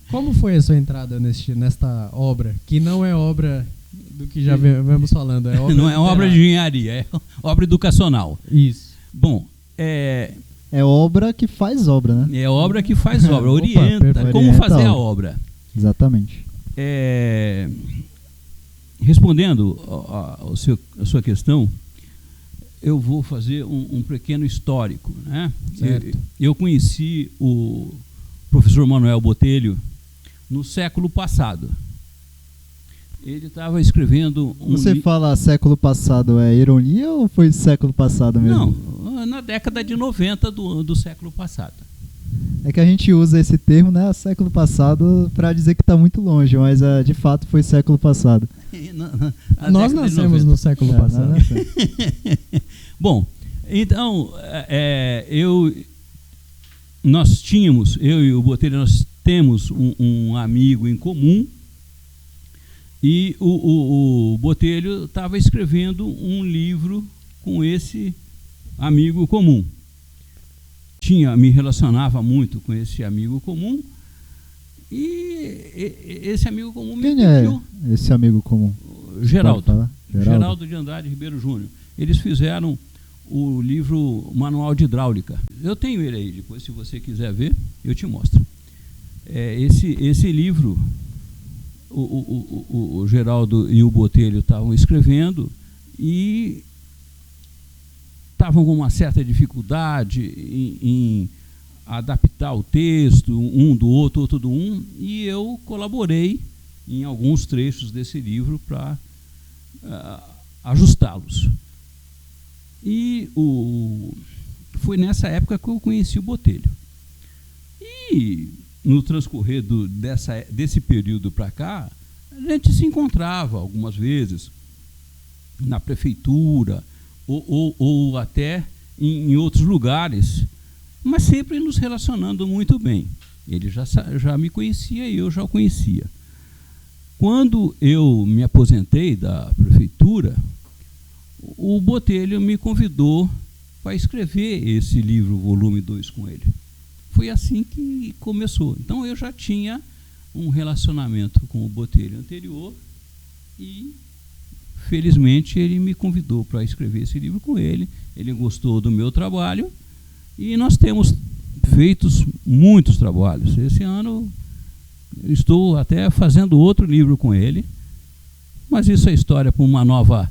S2: Como foi a sua entrada nesta obra, que não é obra do que já vemos falando?
S3: Não é obra de engenharia, é obra educacional.
S2: Isso.
S3: Bom,
S1: é obra que faz obra, né?
S3: É obra que faz obra, orienta como fazer a obra.
S1: Exatamente.
S3: Respondendo a sua questão, eu vou fazer um pequeno histórico, né? Eu conheci o professor Manuel Botelho no século passado. Ele estava escrevendo
S1: Você fala século passado, é ironia ou foi século passado mesmo?
S3: Não, na década de 90 do século passado.
S1: É que a gente usa esse termo, né, século passado, para dizer que está muito longe, mas de fato foi século passado.
S2: Nós nascemos no século passado.
S3: Bom, então, eu e o Botelho, nós temos um amigo em comum, e o Botelho estava escrevendo um livro com esse amigo comum. Me relacionava muito com esse amigo comum, e esse amigo comum me pediu.
S1: Quem é esse amigo comum?
S3: Geraldo de Andrade Ribeiro Júnior. Eles fizeram o livro Manual de Hidráulica. Eu tenho ele aí, depois, se você quiser ver, eu te mostro. Esse livro, o Geraldo e o Botelho estavam escrevendo e estavam com uma certa dificuldade em adaptar o texto, um do outro, outro do um, e eu colaborei em alguns trechos desse livro para ajustá-los. E foi nessa época que eu conheci o Botelho. E no transcorrer desse período para cá, a gente se encontrava algumas vezes na prefeitura ou até em outros lugares, mas sempre nos relacionando muito bem. Ele já me conhecia e eu já o conhecia. Quando eu me aposentei da prefeitura, o Botelho me convidou para escrever esse livro, volume 2, com ele. Foi assim que começou. Então eu já tinha um relacionamento com o Botelho anterior e, felizmente, ele me convidou para escrever esse livro com ele. Ele gostou do meu trabalho e nós temos feito muitos trabalhos. Esse ano estou até fazendo outro livro com ele, mas isso é história para uma nova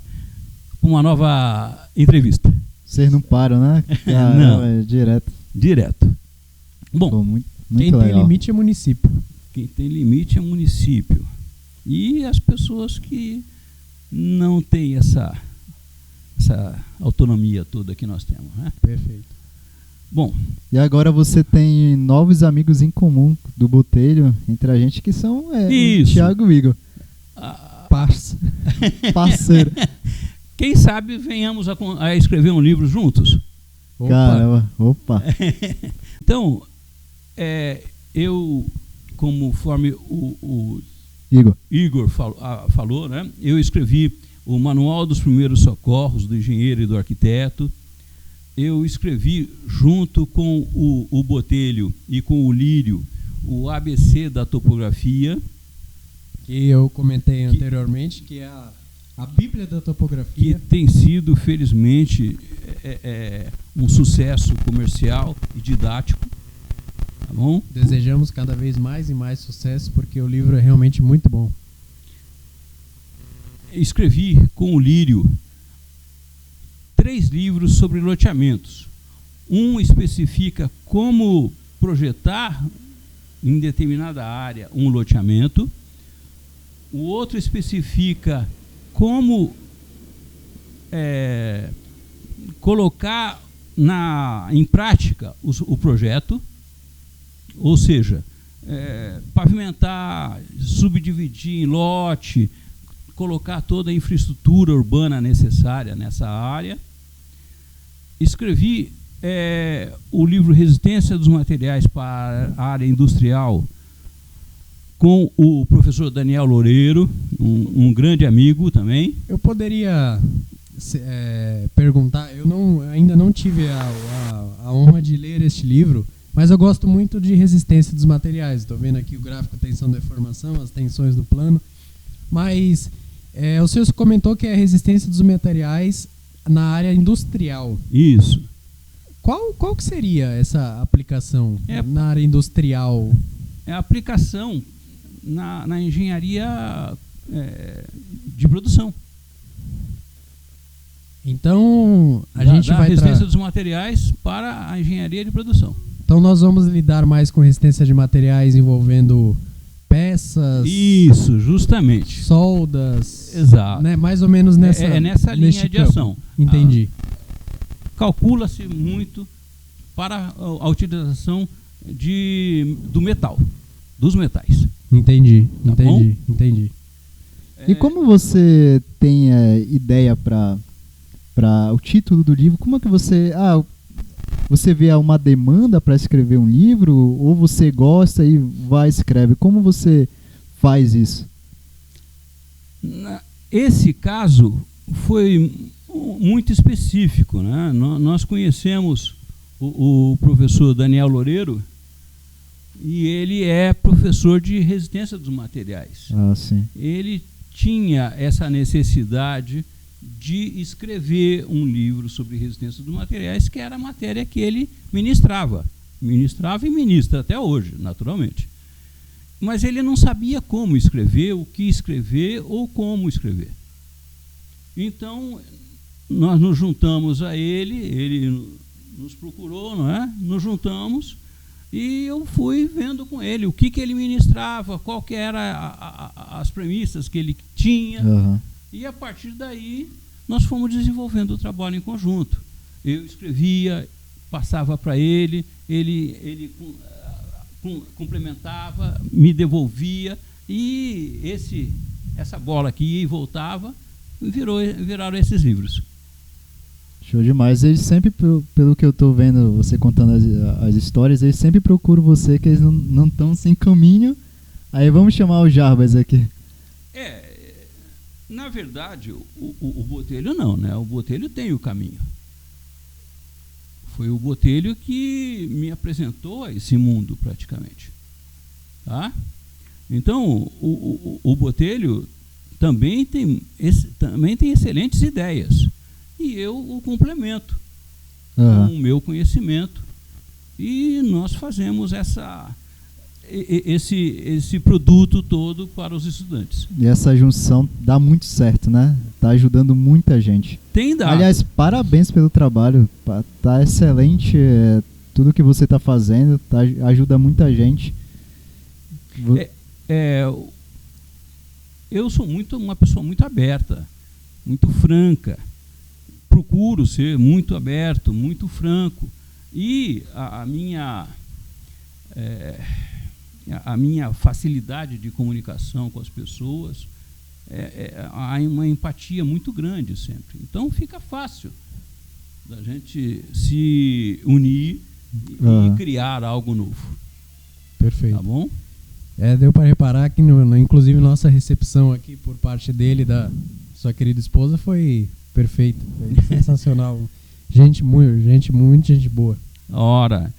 S3: entrevista.
S1: Vocês não param, né?
S3: Não,
S1: é
S3: direto. Bom,
S1: pô, muito
S2: quem
S1: legal.
S2: Tem limite é município.
S3: Quem tem limite é município. E as pessoas que não têm essa autonomia toda que nós temos, né?
S2: Perfeito.
S3: Bom.
S1: E agora você tem novos amigos em comum do Botelho entre a gente, que são Thiago e Igor. Parceiro.
S3: Quem sabe venhamos a escrever um livro juntos?
S1: Caramba, opa.
S3: Então, eu, conforme o Igor falou, né, eu escrevi o Manual dos Primeiros Socorros do Engenheiro e do Arquiteto. Eu escrevi, junto com o Botelho e com o Lírio, o ABC da topografia.
S2: Que eu comentei anteriormente, que é a Bíblia da topografia.
S3: Que tem sido, felizmente, um sucesso comercial e didático. Tá bom?
S2: Desejamos cada vez mais e mais sucesso, porque o livro é realmente muito bom.
S3: Escrevi com o Lírio 3 livros sobre loteamentos. Um especifica como projetar em determinada área um loteamento. O outro especifica como colocar em prática o projeto, ou seja, pavimentar, subdividir em lote, colocar toda a infraestrutura urbana necessária nessa área. Escrevi o livro Resistência dos Materiais para a Área Industrial com o professor Daniel Loureiro, um grande amigo também.
S2: Eu poderia perguntar, eu ainda não tive a honra de ler este livro, mas eu gosto muito de resistência dos materiais. Estou vendo aqui o gráfico tensão-deformação, as tensões do plano, mas o senhor comentou que é a resistência dos materiais na área industrial.
S3: Isso.
S2: Qual que seria essa aplicação na área industrial?
S3: É a aplicação na engenharia de produção.
S2: Então, a gente vai
S3: resistência dos materiais para a engenharia de produção.
S2: Então, nós vamos lidar mais com resistência de materiais envolvendo peças.
S3: Isso, justamente.
S2: Soldas.
S3: Exato.
S2: Né? Mais ou menos
S3: nessa linha de ação.
S2: Entendi.
S3: Calcula-se muito para a utilização do metal, dos metais.
S2: Entendi.
S1: E como você tem ideia para o título do livro? Como é que você vê uma demanda para escrever um livro, ou você gosta e vai escreve? Como você faz isso?
S3: Esse caso foi muito específico, né? Nós conhecemos o professor Daniel Loureiro, e ele é professor de resistência dos materiais.
S1: Sim.
S3: Ele tinha essa necessidade de escrever um livro sobre resistência dos materiais, que era a matéria que ele ministrava e ministra até hoje, naturalmente. Mas ele não sabia como escrever, o que escrever ou como escrever. Então, nós nos juntamos a ele nos procurou, não é? Nos juntamos e eu fui vendo com ele o que ele ministrava, qual que era as premissas que ele tinha.
S1: Uhum.
S3: E a partir daí nós fomos desenvolvendo o trabalho em conjunto. Eu escrevia, passava para ele complementava, me devolvia, e essa bola que ia e voltava viraram esses livros.
S1: Show demais. Eles sempre, pelo que eu estou vendo, você contando as histórias, eles sempre procuram você, que eles não estão sem caminho. Aí vamos chamar o Jarbas aqui.
S3: Na verdade, o Botelho não, né? O Botelho tem o caminho. Foi o Botelho que me apresentou a esse mundo, praticamente. Tá? Então, o Botelho também tem excelentes ideias. E eu o complemento com o meu conhecimento. E nós fazemos esse produto todo para os estudantes.
S1: E essa junção dá muito certo, né? Tá ajudando muita gente.
S3: Tem dado.
S1: Aliás, parabéns pelo trabalho. Tá excelente tudo que você tá fazendo. Ajuda muita gente.
S3: Eu sou uma pessoa muito aberta, muito franca. Procuro ser muito aberto, muito franco. E a minha facilidade de comunicação com as pessoas, há uma empatia muito grande sempre. Então fica fácil da gente se unir e criar algo novo.
S2: Perfeito.
S3: Tá bom?
S2: Deu para reparar que, inclusive, nossa recepção aqui por parte dele e da sua querida esposa foi perfeita, foi sensacional. Gente boa.
S3: Ora,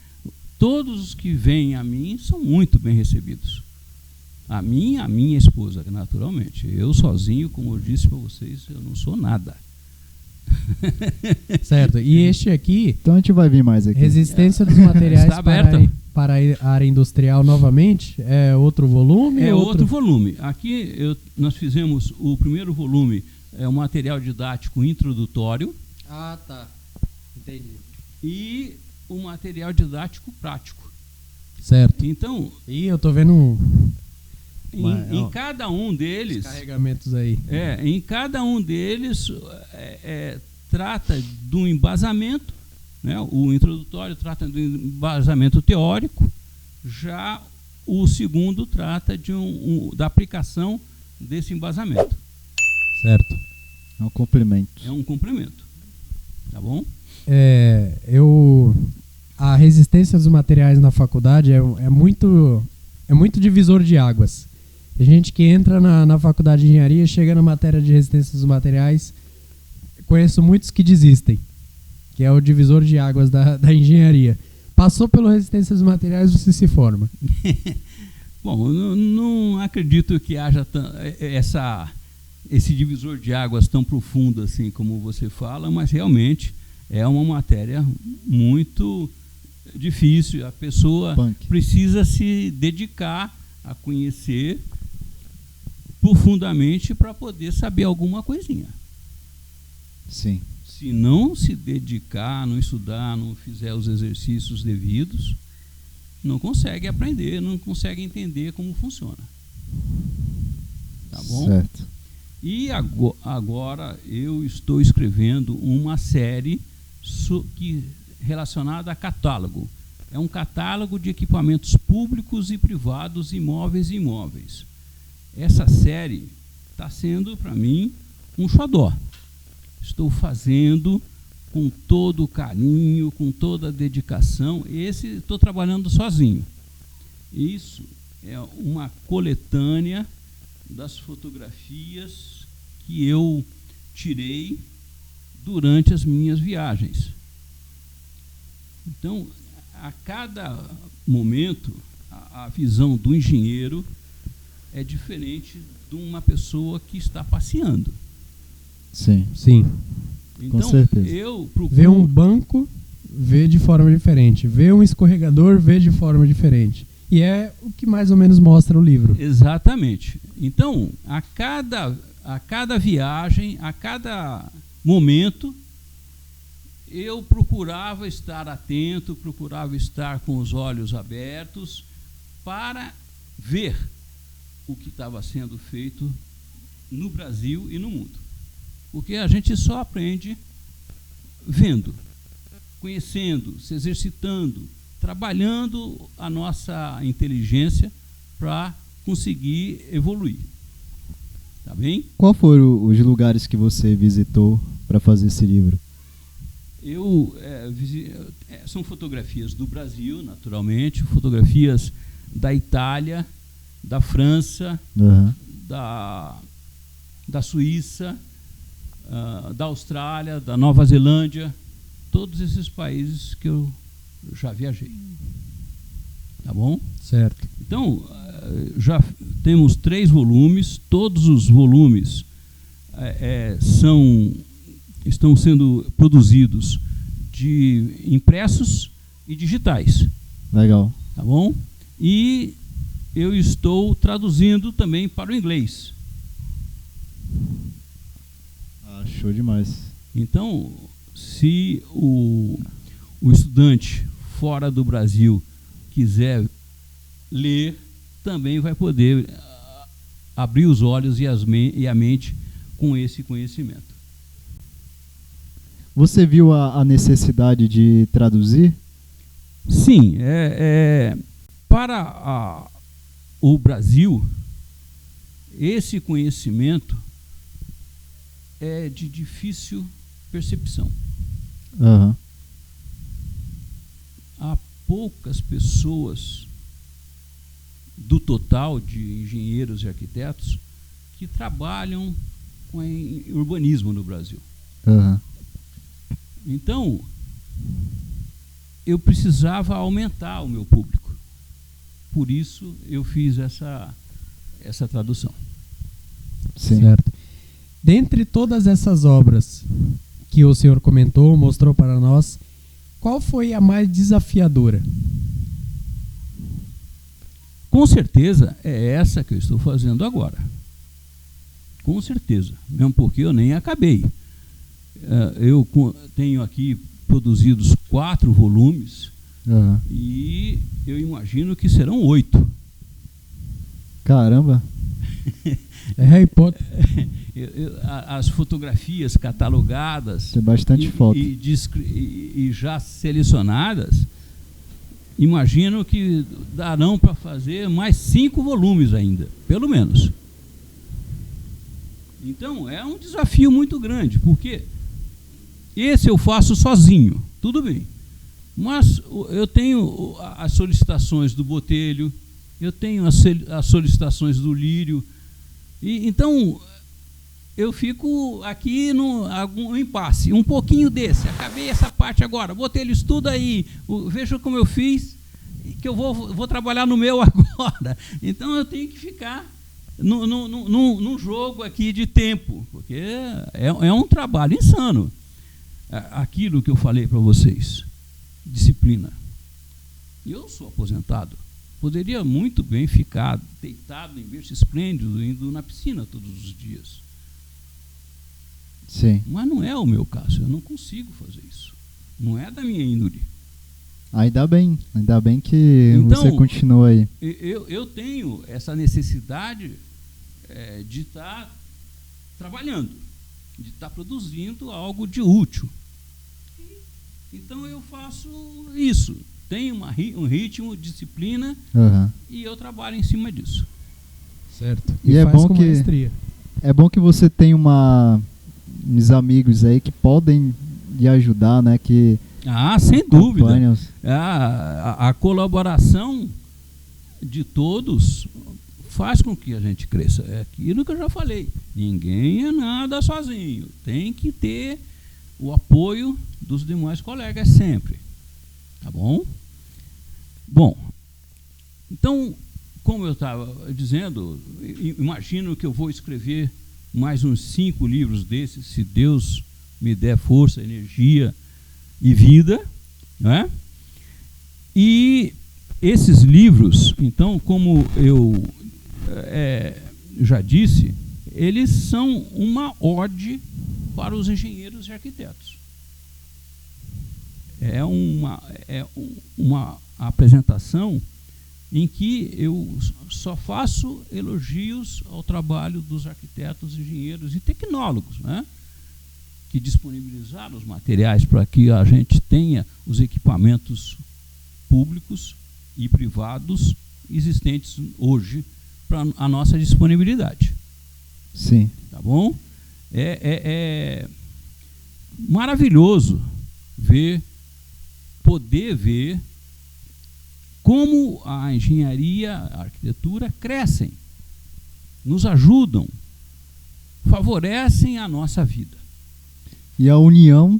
S3: todos os que vêm a mim são muito bem recebidos. A minha esposa, naturalmente. Eu sozinho, como eu disse para vocês, eu não sou nada.
S2: Certo. E este aqui...
S1: Então a gente vai vir mais aqui.
S2: Resistência dos materiais para a área industrial novamente. É outro volume?
S3: É outro volume. Aqui nós fizemos o primeiro volume, um material didático introdutório.
S2: Ah, tá. Entendi.
S3: E o material didático prático.
S2: Certo.
S3: Então,
S2: eu tô vendo
S3: em cada um deles,
S2: carregamentos aí.
S3: Em cada um deles trata do embasamento, né? O introdutório trata do embasamento teórico, já o segundo trata da aplicação desse embasamento.
S2: Certo.
S1: É um complemento.
S3: É um complemento. Tá bom?
S2: A resistência dos materiais na faculdade é muito divisor de águas. A gente que entra na faculdade de engenharia, chega na matéria de resistência dos materiais, conheço muitos que desistem, que é o divisor de águas da engenharia. Passou pela resistência dos materiais, você se forma.
S3: Bom, não acredito que haja esse divisor de águas tão profundo assim como você fala, mas realmente é uma matéria muito difícil. A pessoa precisa se dedicar a conhecer profundamente para poder saber alguma coisinha.
S1: Sim.
S3: Se não se dedicar, não estudar, não fizer os exercícios devidos, não consegue aprender, não consegue entender como funciona. Tá bom?
S1: Certo.
S3: E agora eu estou escrevendo uma série relacionada a catálogo. É um catálogo de equipamentos públicos e privados, imóveis e imóveis. Essa série está sendo, para mim, um xodó. Estou fazendo com todo o carinho, com toda a dedicação. Estou trabalhando sozinho. Isso é uma coletânea das fotografias que eu tirei durante as minhas viagens. Então, a cada momento, a visão do engenheiro é diferente de uma pessoa que está passeando.
S1: Sim.
S3: Então,
S1: com certeza.
S3: eu procuro...
S2: Vê um banco, vê de forma diferente. Vê um escorregador, vê de forma diferente. E é o que mais ou menos mostra o livro.
S3: Exatamente. Então, a cada viagem, a cada momento, eu procurava estar atento, procurava estar com os olhos abertos para ver o que estava sendo feito no Brasil e no mundo. Porque a gente só aprende vendo, conhecendo, se exercitando, trabalhando a nossa inteligência para conseguir evoluir. Tá bem?
S1: Qual foram os lugares que você visitou para fazer esse livro?
S3: São fotografias do Brasil, naturalmente, fotografias da Itália, da França, da Suíça, da Austrália, da Nova Zelândia, todos esses países que eu já viajei. Tá bom?
S2: Certo.
S3: Então, já temos 3 volumes, todos os volumes estão sendo produzidos de impressos e digitais.
S1: Legal.
S3: Tá bom? E eu estou traduzindo também para o inglês.
S1: Show demais.
S3: Então, se o estudante fora do Brasil quiser ler, também vai poder abrir os olhos e a mente com esse conhecimento.
S1: Você viu a necessidade de traduzir?
S3: Sim. Para o Brasil, esse conhecimento é de difícil percepção. Há poucas pessoas do total de engenheiros e arquitetos que trabalham com urbanismo no Brasil. Então, eu precisava aumentar o meu público. Por isso, eu fiz essa tradução.
S1: Sim.
S2: Certo. Dentre todas essas obras que o senhor comentou, mostrou para nós, qual foi a mais desafiadora?
S3: Com certeza é essa que eu estou fazendo agora. Com certeza. Mesmo porque eu nem acabei. Eu tenho aqui produzidos 4 volumes e eu imagino que serão 8.
S1: Caramba!
S2: É Harry Potter.
S3: As fotografias catalogadas
S1: tem bastante foto.
S3: E já selecionadas, imagino que darão para fazer mais 5 volumes ainda, pelo menos. Então é um desafio muito grande, porque esse eu faço sozinho, tudo bem, mas eu tenho as solicitações do Botelho, eu tenho as solicitações do Lírio, e então eu fico aqui no impasse, um pouquinho desse, acabei essa parte agora, Botelho, estuda aí, veja como eu fiz, que eu vou trabalhar no meu agora. Então eu tenho que ficar num jogo aqui de tempo, porque é um trabalho insano. Aquilo que eu falei para vocês, disciplina. Eu sou aposentado, poderia muito bem ficar deitado em berço esplêndido, indo na piscina todos os dias.
S1: Sim.
S3: Mas não é o meu caso, eu não consigo fazer isso. Não é da minha índole.
S1: Ainda bem que então, você continua aí.
S3: Eu tenho essa necessidade de estar trabalhando, de estar produzindo algo de útil. Então eu faço isso. Tenho um ritmo, disciplina, e eu trabalho em cima disso.
S2: Certo.
S1: E é bom que maestria. É bom que você tem uns amigos aí que podem lhe ajudar, né? Que
S3: sem dúvida. A colaboração de todos faz com que a gente cresça. É aquilo que eu já falei. Ninguém é nada sozinho. Tem que ter o apoio dos demais colegas sempre. Tá bom? Bom, então, como eu estava dizendo, imagino que eu vou escrever mais uns 5 livros desses, se Deus me der força, energia e vida, né? E esses livros, então, como eu já disse, eles são uma ode para os engenheiros e arquitetos. É uma apresentação em que eu só faço elogios ao trabalho dos arquitetos, engenheiros e tecnólogos, né? Que disponibilizaram os materiais para que a gente tenha os equipamentos públicos e privados existentes hoje para a nossa disponibilidade.
S1: Sim.
S3: Tá bom? É maravilhoso poder ver como a engenharia, a arquitetura crescem, nos ajudam, favorecem a nossa vida.
S1: E a união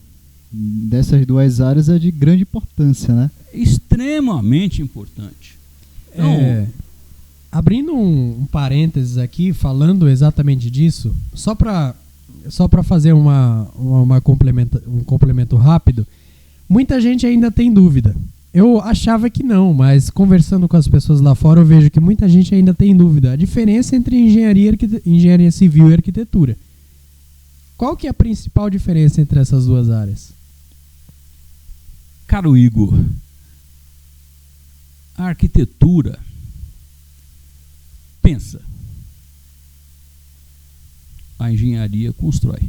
S1: dessas duas áreas é de grande importância, né?
S3: Extremamente importante.
S2: Então, abrindo um parênteses aqui, falando exatamente disso, só para fazer um complemento rápido, muita gente ainda tem dúvida. Eu achava que não, mas conversando com as pessoas lá fora, eu vejo que muita gente ainda tem dúvida. A diferença entre engenharia civil e arquitetura. Qual que é a principal diferença entre essas duas áreas?
S3: Caro Igor, a arquitetura pensa. A engenharia constrói.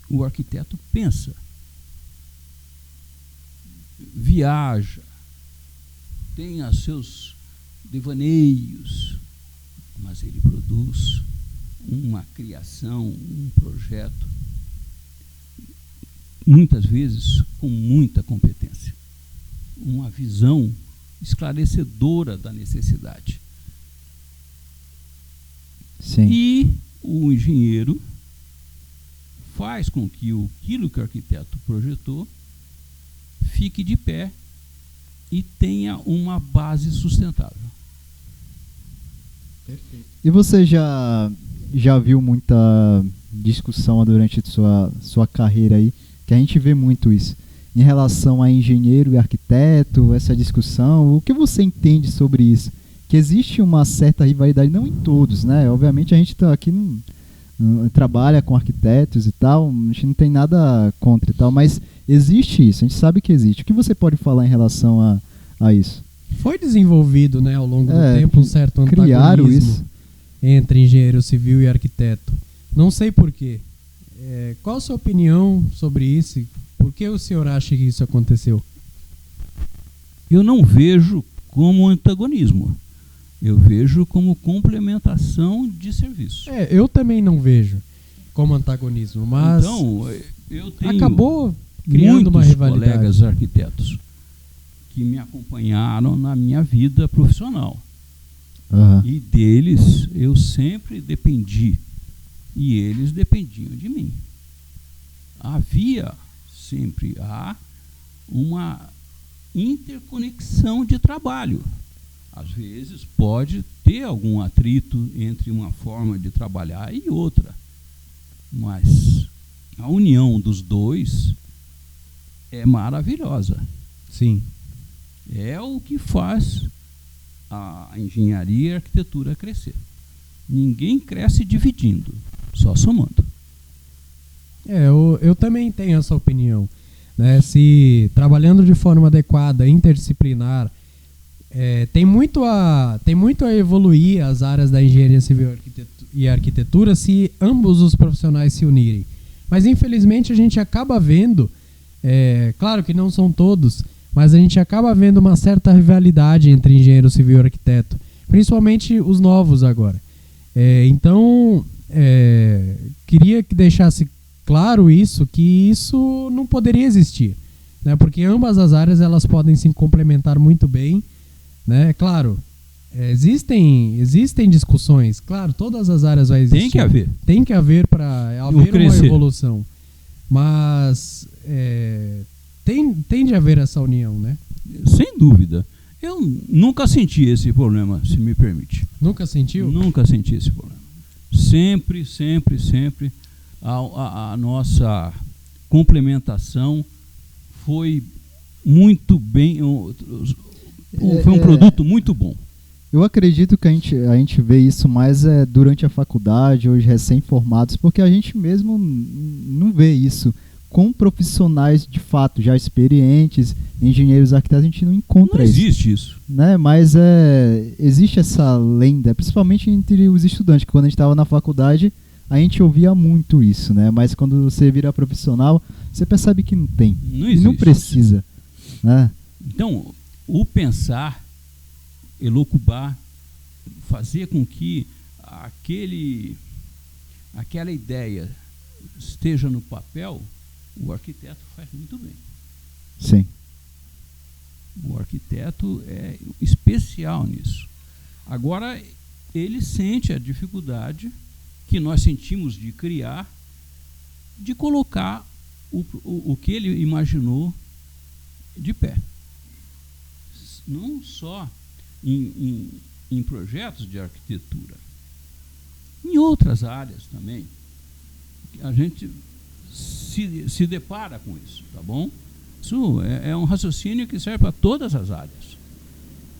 S3: O arquiteto pensa. Viaja, tem os seus devaneios, mas ele produz uma criação, um projeto, muitas vezes com muita competência, uma visão esclarecedora da necessidade.
S1: Sim.
S3: E o engenheiro faz com que aquilo que o arquiteto projetou fique de pé e tenha uma base sustentável.
S1: Perfeito. E você já viu muita discussão durante sua carreira aí, que a gente vê muito isso, em relação a engenheiro e arquiteto, essa discussão, o que você entende sobre isso? Que existe uma certa rivalidade, não em todos, né? Obviamente a gente está aqui trabalha com arquitetos e tal, a gente não tem nada contra e tal, mas existe isso, a gente sabe que existe. O que você pode falar em relação a isso?
S2: Foi desenvolvido, né, ao longo do tempo um certo antagonismo
S1: criaram isso
S2: entre engenheiro civil e arquiteto. Não sei por quê. Qual a sua opinião sobre isso? Por que o senhor acha que isso aconteceu?
S3: Eu não vejo como antagonismo. Eu vejo como complementação de serviço.
S2: Eu também não vejo como antagonismo, mas
S3: então, eu tenho
S2: acabou criando uma rivalidade.
S3: Colegas arquitetos que me acompanharam na minha vida profissional. E deles eu sempre dependi. E eles dependiam de mim. Há uma interconexão de trabalho. Às vezes pode ter algum atrito entre uma forma de trabalhar e outra. Mas a união dos dois é maravilhosa.
S2: Sim.
S3: É o que faz a engenharia e a arquitetura crescer. Ninguém cresce dividindo, só somando.
S2: Eu também tenho essa opinião. Né? Se trabalhando de forma adequada, interdisciplinar, tem muito a evoluir as áreas da engenharia civil e arquitetura se ambos os profissionais se unirem. Mas infelizmente a gente acaba vendo, claro que não são todos, mas a gente acaba vendo uma certa rivalidade entre engenheiro civil e arquiteto, principalmente os novos agora. Então, queria que deixasse claro isso, que isso não poderia existir, né? Porque ambas as áreas elas podem se complementar muito bem, né? Claro, existem discussões, claro, todas as áreas vai existir. Tem que haver para haver uma evolução, mas tem de haver essa união, né?
S3: Sem dúvida. Eu nunca senti esse problema, se me permite.
S2: Nunca sentiu?
S3: Nunca senti esse problema. Sempre a nossa complementação foi muito bem, foi um produto muito bom.
S1: Eu acredito que a gente vê isso mais durante a faculdade, hoje recém-formados, porque a gente mesmo não vê isso com profissionais de fato, já experientes, engenheiros, arquitetos, a gente não encontra isso.
S3: Não existe isso.
S1: Né? Mas existe essa lenda, principalmente entre os estudantes, que quando a gente estava na faculdade, a gente ouvia muito isso, né? Mas quando você vira profissional, você percebe que não tem.
S3: Não existe.
S1: E não precisa. Né?
S3: Então, o pensar, elucubrar, fazer com que aquela ideia esteja no papel, o arquiteto faz muito bem.
S1: Sim.
S3: O arquiteto é especial nisso. Agora, ele sente a dificuldade que nós sentimos de criar, de colocar o que ele imaginou de pé. Não só em projetos de arquitetura, em outras áreas também. A gente se depara com isso, tá bom? Isso é um raciocínio que serve para todas as áreas.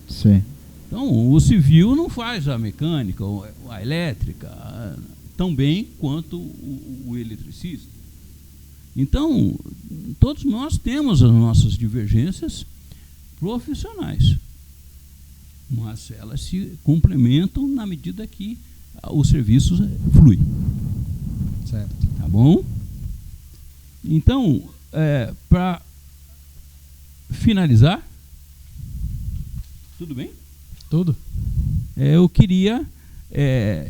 S1: Sim.
S3: Então, o civil não faz a mecânica, a elétrica, tão bem quanto o eletricista. Então, todos nós temos as nossas divergências profissionais, mas elas se complementam na medida que o serviço flui.
S2: Certo.
S3: Tá bom? Então, para finalizar, tudo bem?
S2: Tudo.
S3: Eu queria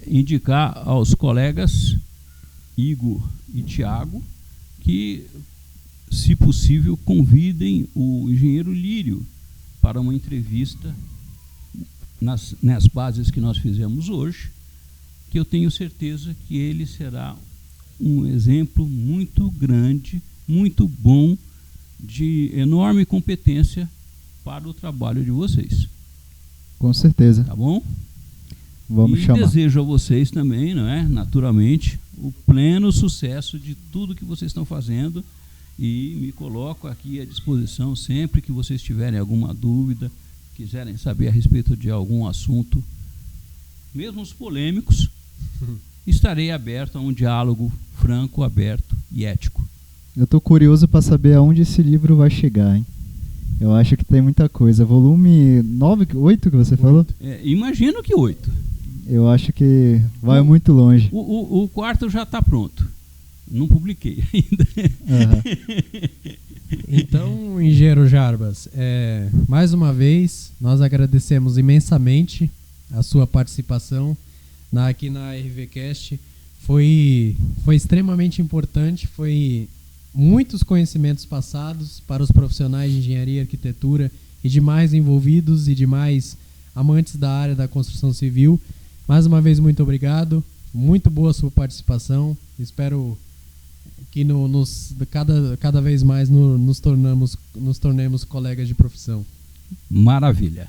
S3: indicar aos colegas Igor e Tiago que, se possível, convidem o engenheiro Lírio para uma entrevista nas bases que nós fizemos hoje, que eu tenho certeza que ele será um exemplo muito grande, muito bom, de enorme competência para o trabalho de vocês.
S1: Com certeza.
S3: Tá bom?
S1: Vamos chamar.
S3: E desejo a vocês também, não é? Naturalmente, o pleno sucesso de tudo que vocês estão fazendo, e me coloco aqui à disposição sempre que vocês tiverem alguma dúvida, quiserem saber a respeito de algum assunto, mesmo os polêmicos, estarei aberto a um diálogo franco, aberto e ético.
S1: Eu estou curioso para saber aonde esse livro vai chegar, hein? Eu acho que tem muita coisa. Volume 9, 8 que você falou?
S3: Imagino que 8.
S1: Eu acho que vai muito longe.
S3: O quarto já está pronto. Não publiquei ainda.
S2: Então, engenheiro Jarbas, mais uma vez, nós agradecemos imensamente a sua participação aqui na RVCast. Foi extremamente importante, foi muitos conhecimentos passados para os profissionais de engenharia e arquitetura e demais envolvidos e demais amantes da área da construção civil. Mais uma vez, muito obrigado. Muito boa a sua participação. Espero que cada vez mais nos tornemos colegas de profissão.
S3: Maravilha.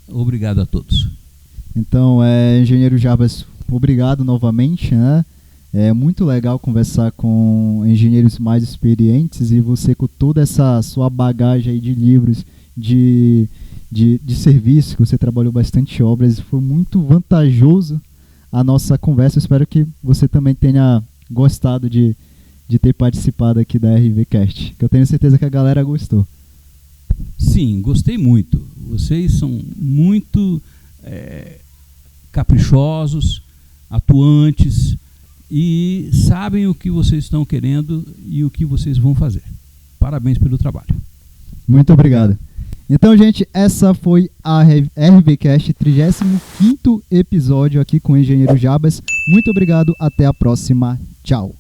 S3: Obrigado a todos.
S1: Então, engenheiro Jarbas, obrigado novamente, né? É muito legal conversar com engenheiros mais experientes e você com toda essa sua bagagem aí de livros, de serviço, que você trabalhou bastante obras, foi muito vantajoso a nossa conversa. Eu espero que você também tenha gostado de ter participado aqui da RVCast, que eu tenho certeza que a galera gostou.
S3: Sim, gostei muito. Vocês são muito caprichosos, atuantes e sabem o que vocês estão querendo e o que vocês vão fazer. Parabéns pelo trabalho.
S1: Muito obrigado. Então, gente, essa foi a RVCast, 35º episódio aqui com o engenheiro Jarbas. Muito obrigado, até a próxima. Tchau.